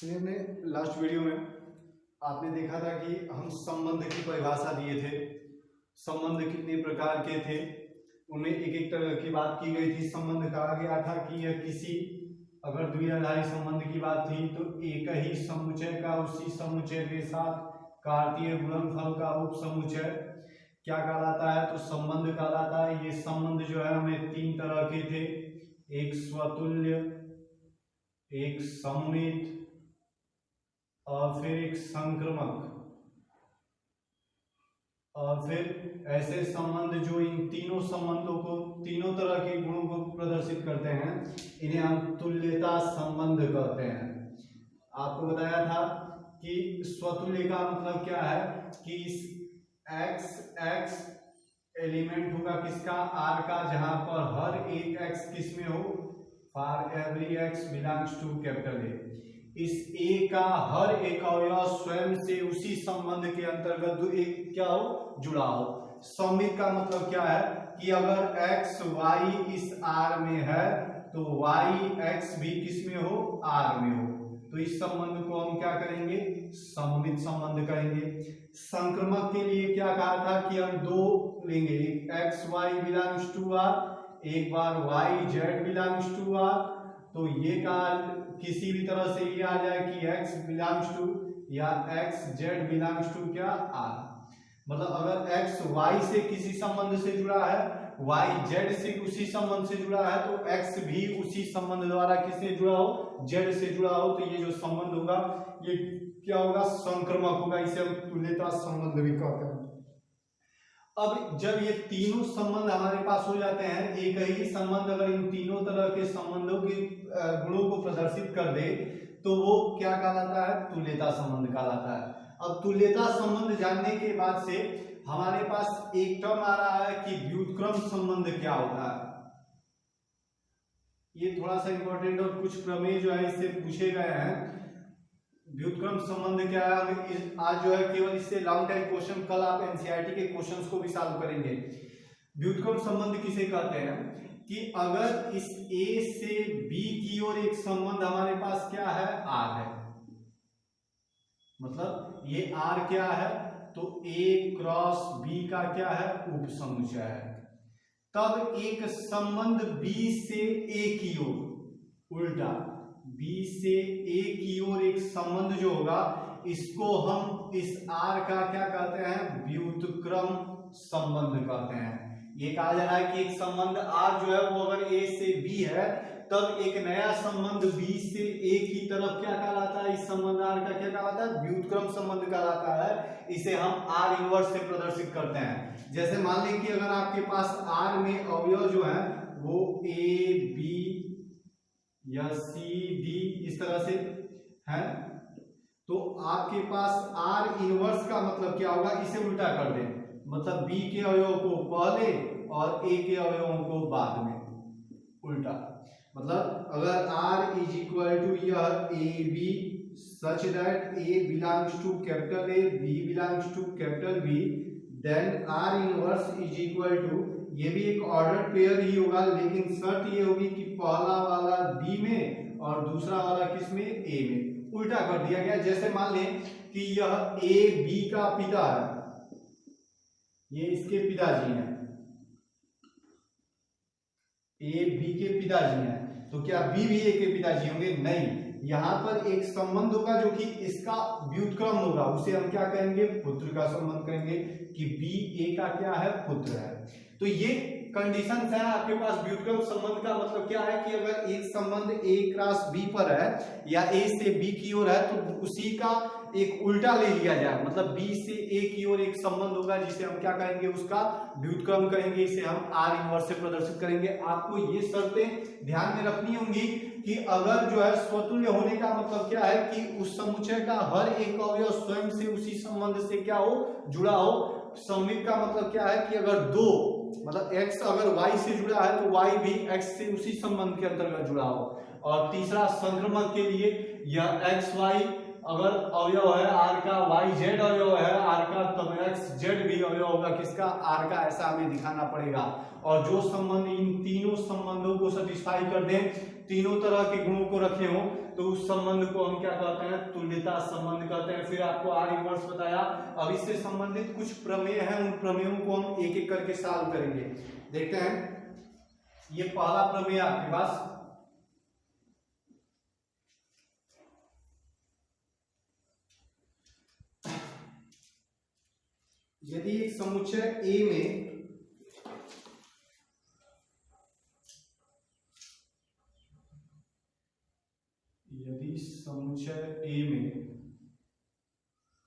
हमने last video में आपने देखा था कि हम संबंध की परिभाषा दिए थे। संबंध कितने प्रकार के थे, उनमें एक एक तरह की बात की गई थी। संबंध कहा गया था कि यह किसी अगर द्विआधारी संबंध की बात थी तो एक ही समुच्चय का उसी समुच्चय के साथ कार्तीय गुणनफल का उपसमुच्चय क्या कहलाता है, तो संबंध कहलाता है। ये संबंध जो है हमें तीन तरह के थे, एक स्वतुल्य, एक सममित और फिर एक संक्रमक। और फिर ऐसे संबंध जो इन तीनों संबंधों को, तीनों तरह के गुणों को प्रदर्शित करते हैं, इन्हें हम तुल्यता संबंध कहते हैं। आपको बताया था कि स्वतुल्य का मतलब क्या है कि इस x एलिमेंट होगा किसका, r का, जहां पर हर एक x किस में हो, for every x belongs to capital A। इस A का हर एक अवयव स्वयं से उसी संबंध के अंतर्गत एक क्या हो, जुड़ा हो। सममित का मतलब क्या है कि अगर x y इस R में है तो y x भी किस में हो, R में हो, तो इस संबंध को हम क्या करेंगे, सममित संबंध कहेंगे। संक्रमक के लिए क्या कहा था कि हम दो लेंगे, एक x y belongs to R, एक बार y z belongs to R। तो ये कहा किसी भी तरह से ये आ जाए कि x बिलोंग्स टू या x z बिलोंग्स टू क्या, R। मतलब अगर x y से किसी संबंध से जुड़ा है, y z से उसी संबंध से जुड़ा है, तो x भी उसी संबंध द्वारा किससे जुड़ा हो, z से जुड़ा हो, तो ये जो संबंध होगा ये क्या होगा, संक्रमक होगा। इसे हम तुल्यता संबंध भी कहते हैं। अब जब ये तीनों संबंध हमारे पास हो जाते हैं, एक ही संबंध अगर इन तीनों तरह के संबंधों के गुणों को प्रदर्शित कर दे तो वो क्या कहलाता है, तुल्यता संबंध कहलाता है। अब तुल्यता संबंध जानने के बाद से हमारे पास एक टर्म आ रहा है कि व्युत्क्रम संबंध क्या होता है। ये थोड़ा सा इंपॉर्टेंट और कुछ प्रमेय जो है इससे पूछे गए हैं। व्युत्क्रम संबंध क्या है, आज जो है केवल इससे लॉन्ग टाइम क्वेश्चन, कल आप एनसीईआरटी के क्वेश्चंस को भी सॉल्व करेंगे। व्युत्क्रम संबंध किसे कहते हैं कि अगर इस A से B की ओर एक संबंध हमारे पास क्या है, R है, मतलब ये R क्या है, तो A क्रॉस B का क्या है, उपसमुच्चय है। तब एक संबंध B से A की ओर, उल्टा B से A की ओर एक संबंध जो होगा, इसको हम इस R का क्या कहते हैं, व्युत्क्रम संबंध कहते हैं। ये कहा जा रहा है कि एक संबंध R जो है वो अगर A से B है, तब एक नया संबंध B से A की तरफ क्या कहलाता है, इस संबंध R का क्या कहलाता है, व्युत्क्रम संबंध कहलाता है। इसे हम R इनवर्स से प्रदर्शित करते हैं। जैसे मान लें कि अगर आपके पास R में अवयव जो है वो A B या C D इस तरह से है, तो आपके पास R इनवर्स का मतलब क्या होगा, इसे उल्टा कर दें, मतलब B के अवयवों को पहले और A के अवयवों को बाद में, उल्टा। मतलब अगर R इज इक्वल टू यह A B such that A belongs to capital A, B belongs to capital B, then R inverse is equal to, ये भी एक ऑर्डर पेयर ही होगा, लेकिन शर्त ये होगी कि पहला वाला B में और दूसरा वाला किस में, A में। उल्टा कर दिया गया। जैसे मान लें कि यह A B का पिता है, ये इसके पिताजी हैं, A B के पिताजी हैं, तो क्या B भी A के पिताजी होंगे, नहीं। यहां पर एक संबंध होगा जो कि इसका व्युत्क्रम होगा, उसे हम क्या कहेंगे, पुत्र का संबंध कहेंगे कि B A का क्या है, पुत्र है। तो ये कंडीशन है आपके पास। व्युत्क्रम संबंध का मतलब क्या है कि अगर एक संबंध A क्रॉस B पर है या A से B की ओर है, तो उसी का एक उल्टा ले लिया जाए, मतलब B से A की ओर एक संबंध होगा जिसे हम क्या कहेंगे, उसका व्युत्क्रम कहेंगे। इसे हम R इनवर्स से प्रदर्शित करेंगे। आपको ये शर्तें ध्यान में रखनी होंगी कि अगर जो है स्वतुल्य होने का मतलब क्या है कि उस समुच्चय का हर एक अवयव स्वयं से उसी संबंध से क्या हो, जुड़ा हो। सममित का मतलब क्या है कि अगर दो, मतलब x अगर y से जुड़ा है तो y भी x से उसी संबंध के अंतर्गत जुड़ा हो। और तीसरा संक्रमक के लिए यह x y अगर अवयव है आर का, वाई जेड अवयव है आर का, तब एक्स जेड भी अवयव होगा किसका, आर का, ऐसा हमें दिखाना पड़ेगा। और जो संबंध इन तीनों संबंधों को सेटिस्फाई कर दें, तीनों तरह के गुणों को रखे हो, तो उस संबंध को हम क्या कहते हैं, तुल्यता संबंध कहते हैं। फिर आपको आर इनवर्स बताया। अब इससे संबंधित कुछ प्रमेय हैं, उन प्रमेयों को हम एक एक करके सॉल्व करेंगे। देखते हैं, ये पहला प्रमेय आपके पास, यदि एक समुच्चय ए में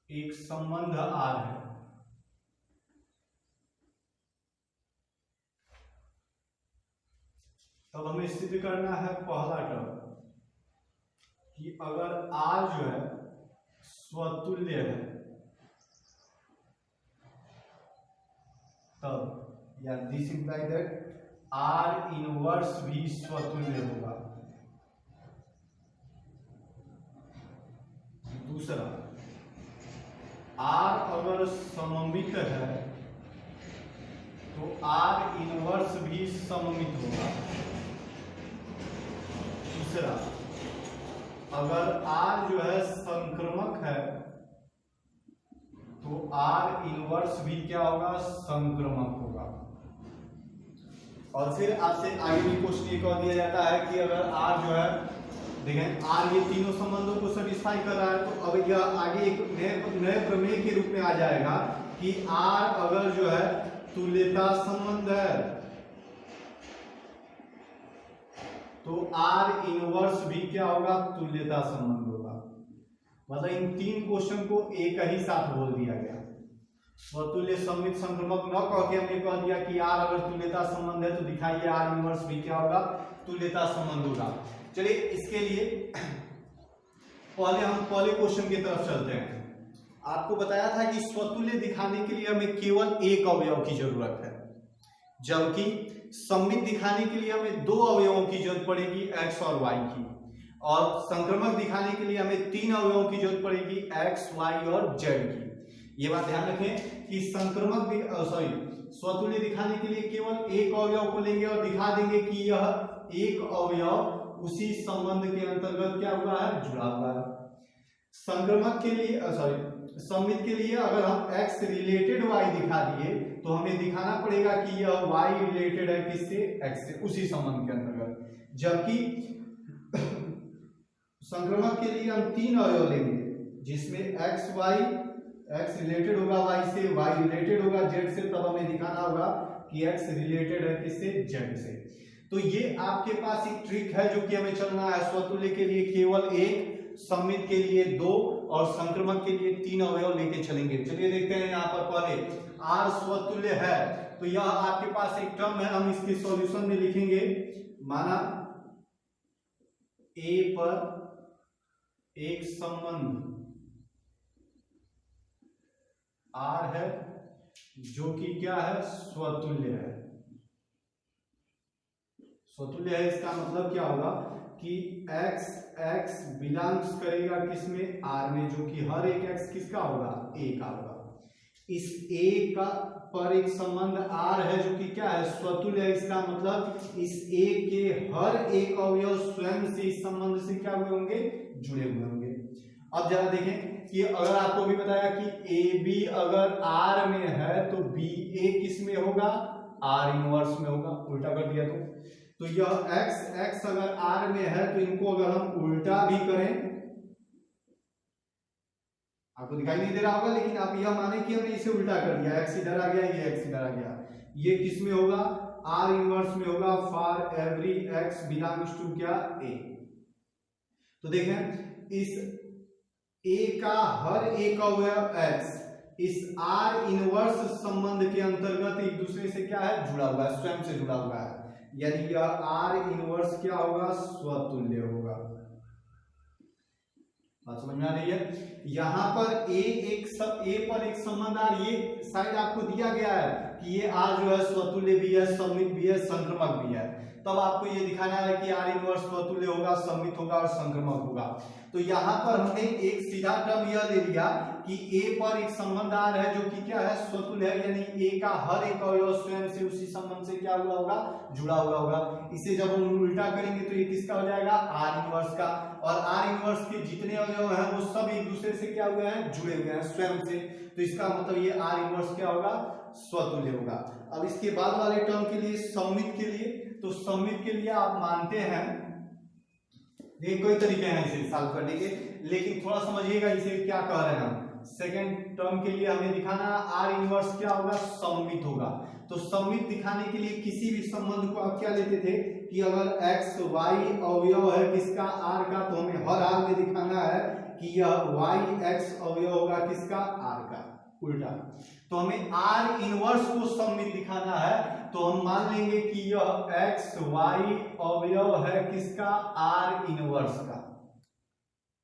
एक संबंध आर है, तब हमें सिद्ध करना है पहला टर्म कि अगर आर जो है स्वतुल्य है, तब या this imply that are inverse भी स्वतुल्य होगा। दूसरा, आर अगर सममित है तो आर इनवर्स भी सममित होगा। तीसरा, अगर आर जो है संक्रमक है तो आर इनवर्स भी क्या होगा, संक्रमक होगा। और फिर आपसे आगे भी क्वेश्चन एक और दिया जाता है कि अगर आर जो है, देखें आर ये तीनों संबंधों को सेटिस्फाई कर रहा है, तो अब यह आगे एक नए प्रमेय के रूप में आ जाएगा कि आर अगर जो है तुल्यता संबंध है तो आर इनवर्स भी क्या होगा, तुल्यता संबंध होगा। मतलब इन तीन क्वेश्चन को एक ही साथ बोल दिया गया। स्वतुल्य सममित संक्रमक न कह के हमने कह दिया कि आर अगर तुल्यता संबंध है तो दिखाइए आर इनवर्स भी क्या होगा, तुल्यता संबंध होगा। चलिए इसके लिए पहले क्वेश्चन की तरफ चलते हैं। आपको बताया था कि स्वतुल्य दिखाने के लिए हमें केवल एक अवयव की जरूरत है, जबकि सममित दिखाने के लिए हमें दो अवयवों की जरूरत पड़ेगी, एक्स और वाई की। और संक्रमक दिखाने के लिए हमें तीन अवयवों की जरूरत पड़ेगी, एक्स, वाई और जेड की। ये बात ध्यान रखें कि स्वतुल्य दिखाने के लिए केवल एक अवयव को लेंगे और दिखा देंगे कि यह एक अवयव उसी संबंध के अंतर्गत क्या हुआ है, जुड़ा हुआ है। संक्रमक के लिए सममित के लिए अगर हम x रिलेटेड y दिखा दिए तो हमें दिखाना पड़ेगा कि यह y रिलेटेड है किससे, x से, उसी संबंध के अंतर्गत। जबकि संक्रमक के लिए हम तीन अवयव लेंगे जिसमें x रिलेटेड होगा y से, y रिलेटेड होगा z से, तब हमें दिखाना होगा कि x रिलेटेड है किससे, z से। तो ये आपके पास एक ट्रिक है जो कि हमें चलना है। स्वतुल्य के लिए केवल एक, सममित के लिए दो और संक्रमक के लिए तीन अवयव लेके चलेंगे। चलिए देखते हैं यहाँ पर पहले आर स्वतुल्य है तो यह आपके पास एक टर्म है, हम इसके सॉल्यूशन में लिखेंगे। माना ए पर एक संबंध आर है जो कि क्या है, स्वतुल्य है। स्वतुल्य है इसका मतलब क्या होगा कि x बिलोंग्स करेगा किसमें, r में, जो कि हर एक x किसका होगा, a का होगा। इस a का पर एक संबंध r है जो कि क्या है, स्वतुल्य है। इसका मतलब इस a के हर एक अवयव स्वयं से इस संबंध से क्या हुए होंगे, जुड़े हुए होंगे। अब जरा देखें कि अगर आपको भी बताया कि AB अगर r में है तो BA किस में होगा, r इनवर्स में होगा। उल्टा कर दिया तो यह x अगर r में है तो इनको अगर हम उल्टा भी करें, आपको दिखाई नहीं दे रहा होगा, लेकिन आप यह माने कि हमने इसे उल्टा कर दिया, x इधर आ गया, ये x इधर आ गया, ये किस में होगा, r इनवर्स में होगा। For every x belongs to क्या, a। तो देखें इस a का हर एक अवयव x इस r इनवर्स संबंध के अंतर्गत एक दूसरे से क्या है, जुड़ा हुआ है, स्वयं से जुड़ा हुआ है। यानी यह r इनवर्स क्या होगा, स्वतुल्य होगा। बात समझ में आ रही है। यहाँ पर a पर एक संबंध r, ये साइड आपको दिया गया है कि ये r जो है स्वतुल्य भी है, सममित भी है, संक्रमक भी है। तब आपको ये दिखाना है कि आर इनवर्स स्वतुल्य होगा, सममित होगा और संक्रमक होगा। तो यहाँ पर हमने एक सीधा टर्म यह ले लिया कि ए पर एक संबंध आर है जो कि क्या है, स्वतुल्य है, यानी ए का हर एक अवयव स्वयं से उसी संबंध से क्या हुआ होगा, जुड़ा हुआ होगा। इसे जब हम उल्टा करेंगे तो ये किसका हो जाएगा, आर इनवर्स का। और आर इनवर्स के जितने अवयव हैं वो सब एक दूसरे से क्या हुए हैं, जुड़े हुए हैं स्वयं से। तो इसका मतलब ये आर इनवर्स क्या होगा, स्वतुल्य होगा। अब इसके बाद वाले टर्म के लिए, सममित के लिए, तो सममित के लिए आप मानते हैं, देखिए कोई तरीके हैं इसे सॉल्व करने के, लेकिन थोड़ा समझिएगा इसे क्या कह रहे हैं हम। सेकेंड टर्म के लिए हमें दिखाना आर इनवर्स क्या होगा, सममित होगा। तो सममित दिखाने के लिए किसी भी संबंध को आप क्या लेते थे कि अगर एक्स वाई अवयव है किसका, आर का, तो हमें हर हाल में दिखाना है कि यह वाई एक्स अवयव होगा किसका, आर का। उल्टा तो हमें आर इनवर्स को सममित दिखाना है, तो हम मान लेंगे कि यह एक्स वाई अवयव है किसका, आर इनवर्स का।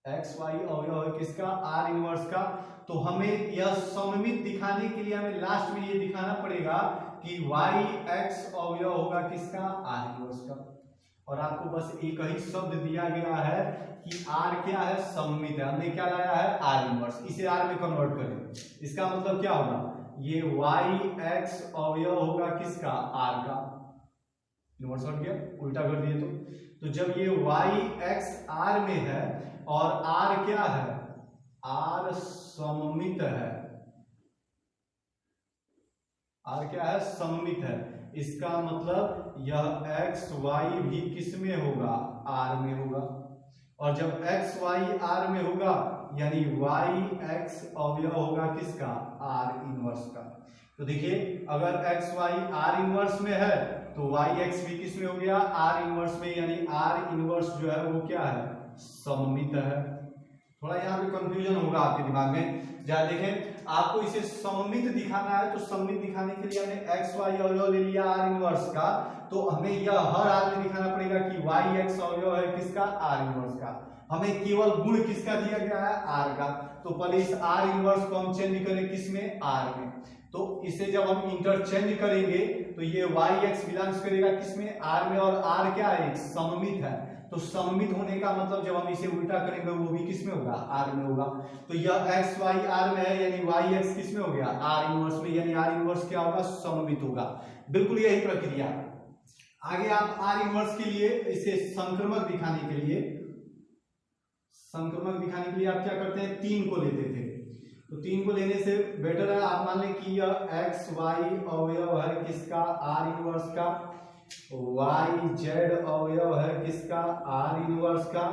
एक्स वाई अवयव है किसका, आर इनवर्स का। तो हमें यह सममित दिखाने के लिए हमें लास्ट में ये दिखाना पड़ेगा कि वाई एक्स अवयव होगा किसका, आर इनवर्स का। और आपको बस एक ही शब्द दिया गया है कि आर क्या है, सममित है। हमने क्या लाया है, आर इनवर्स। इसे आर में कन्वर्ट करें, इसका मतलब क्या होगा, ये वाई एक्स अवयव होगा किसका, आर का। इनवर्स हट गया, उल्टा कर दिए तो जब ये वाई एक्स आर में है और आर क्या है, आर सममित है, आर क्या है, सममित है, इसका मतलब यह एक्स वाई भी किस में होगा, आर में होगा। और जब एक्स वाई आर में होगा यानी वाई एक्स अवयव होगा किसका, आर इनवर्स का। तो देखिए अगर एक्स वाई आर इनवर्स में है तो वाई एक्स भी किस में हो गया, आर इनवर्स में, यानी आर इनवर्स जो है वो क्या है, सममित है। थोड़ा यहाँ पे कंफ्यूजन होगा आपके दिमाग में। जहाँ देखें आपको इसे सममित दिखाना है, तो सममित दिखाने के लिए हमें एक्स वाई अवयव ले लिया आर इनवर्स का, तो हमें यह हर हाल में दिखाना पड़ेगा कि वाई एक्स अवयव है किसका, आर इनवर्स का। हमें केवल गुण किसका दिया गया है, आर का। तो पहले इस आर इनवर्स को हम चेंज करें किस में, आर में। तो इसे जब हम इंटरचेंज करेंगे तो ये वाई एक्स बिलोंग्स करेगा किसमें, आर में। और आर क्या है, सममित है। तो सममित होने का मतलब जब हम इसे उल्टा करेंगे वो भी किस में होगा, आर में होगा। तो यह एक्स वाई आर में है यानी वाई एक्स किस में हो गया, आर इनवर्स में, यानी आर इनवर्स क्या होगा, सममित होगा। बिल्कुल यही प्रक्रिया। आगे आप आर इनवर्स के लिए इसे संक्रमक दिखाने के लिए, संक्रमक दिखाने के लिए आप क्या करते हैं, 3 को लेते थे। तो 3 को लेने से बेटर है आप मान लें कि यह एक्स वाई अवयव है किसका, आर इनवर्स का, वाई जेड अवयव है किसका, आर इनवर्स का।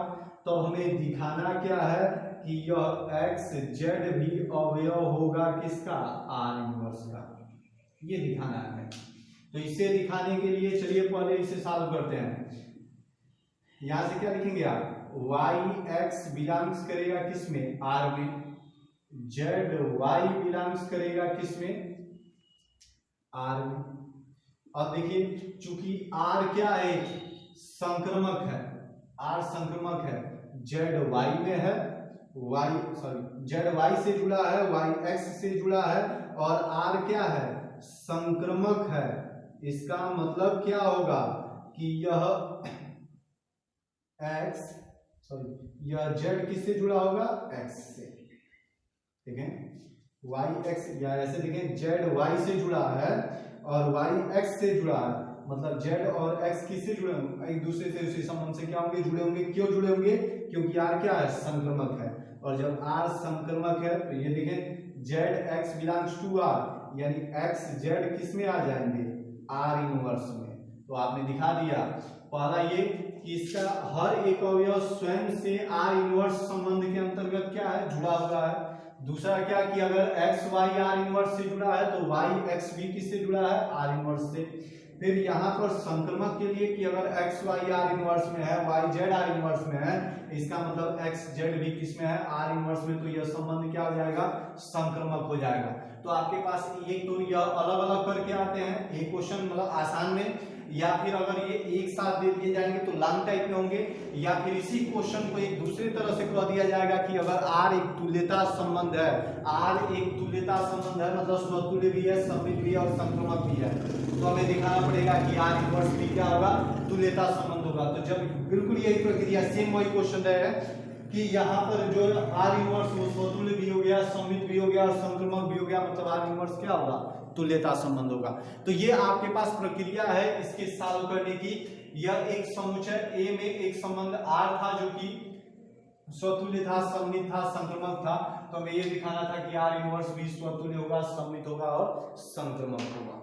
तो हमें दिखाना क्या है कि यह एक्स जेड भी अवयव होगा किसका, आर इनवर्स का। ये दिखाना है हमें। तो इसे दिखाने के लिए चलिए पहले इसे सॉल्व करते हैं। यहां से क्या लिखेंगे आप, वाई एक्स बिलोंग्स करेगा किसमें, आर में, जेड वाई बिलोंग्स करेगा किसमें, आर में। अब देखिए चूंकि आर क्या है, संक्रमक है, आर संक्रमक है, जेड वाई में है, जेड वाई से जुड़ा है, वाई एक्स से जुड़ा है, और आर क्या है, संक्रमक है। इसका मतलब क्या होगा कि यह जेड किससे जुड़ा होगा, एक्स से। ठीक है, वाई एक्स, या ऐसे देखें जेड वाई से जुड़ा है और वाई एक्स से जुड़ा है, मतलब जेड और एक्स किससे जुड़े होंगे, एक दूसरे से उसी संबंध से क्या होंगे, जुड़े होंगे। क्यों जुड़े होंगे, क्योंकि आर क्या है, संक्रमक है। और जब आर संक्रमक है तो ये देखें Z X belongs to R, यानी एक्स जेड किस में आ जाएंगे, आर इनवर्स में। तो आपने दिखा दिया पहला ये कि इसका हर एक अवयव स्वयं से आर इनवर्स संबंध के अंतर्गत क्या है, जुड़ा हुआ है। दूसरा क्या कि अगर एक्स वाई आर इनवर्स से जुड़ा है तो वाई एक्स भी किससे जुड़ा है, आर इनवर्स से। फिर यहाँ पर संक्रमक के लिए कि अगर एक्स वाई आर इनवर्स में है, वाई जेड आर इनवर्स में है, इसका मतलब एक्स जेड भी किस में है, आर इनवर्स में। तो यह संबंध क्या हो जाएगा, संक्रमक हो जाएगा। तो आपके पास एक तो यह अलग अलग करके आते हैं, एक क्वेश्चन मतलब आसान में या फिर अगर ये एक साथ दे दिए जाएंगे तो लॉन्ग टाइप में होंगे, या फिर इसी क्वेश्चन को एक दूसरी तरह से कह दिया जाएगा कि अगर R एक तुल्यता संबंध है, R एक तुल्यता संबंध है मतलब स्वतुल्य भी है, सममित भी है और संक्रमक भी है, तो हमें दिखाना पड़ेगा कि R इनवर्स भी क्या होगा, तुल्यता संबंध होगा। तो जब बिल्कुल यही प्रक्रिया सेम वही क्वेश्चन है कि यहाँ पर जो R इनवर्स वो स्वतुल्य भी हो गया, सममित भी हो गया और संक्रमक भी हो गया, मतलब R इनवर्स क्या होगा, तुल्यता संबंध होगा। तो ये आपके पास प्रक्रिया है इसके सॉल्व करने की। यह एक समुच्चय A में एक संबंध R था जो कि स्वतुल्य था, सममित था, संक्रमक था, तो हमें ये दिखाना था कि R इनवर्स भी स्वतुल्य होगा, सममित होगा और संक्रमक होगा।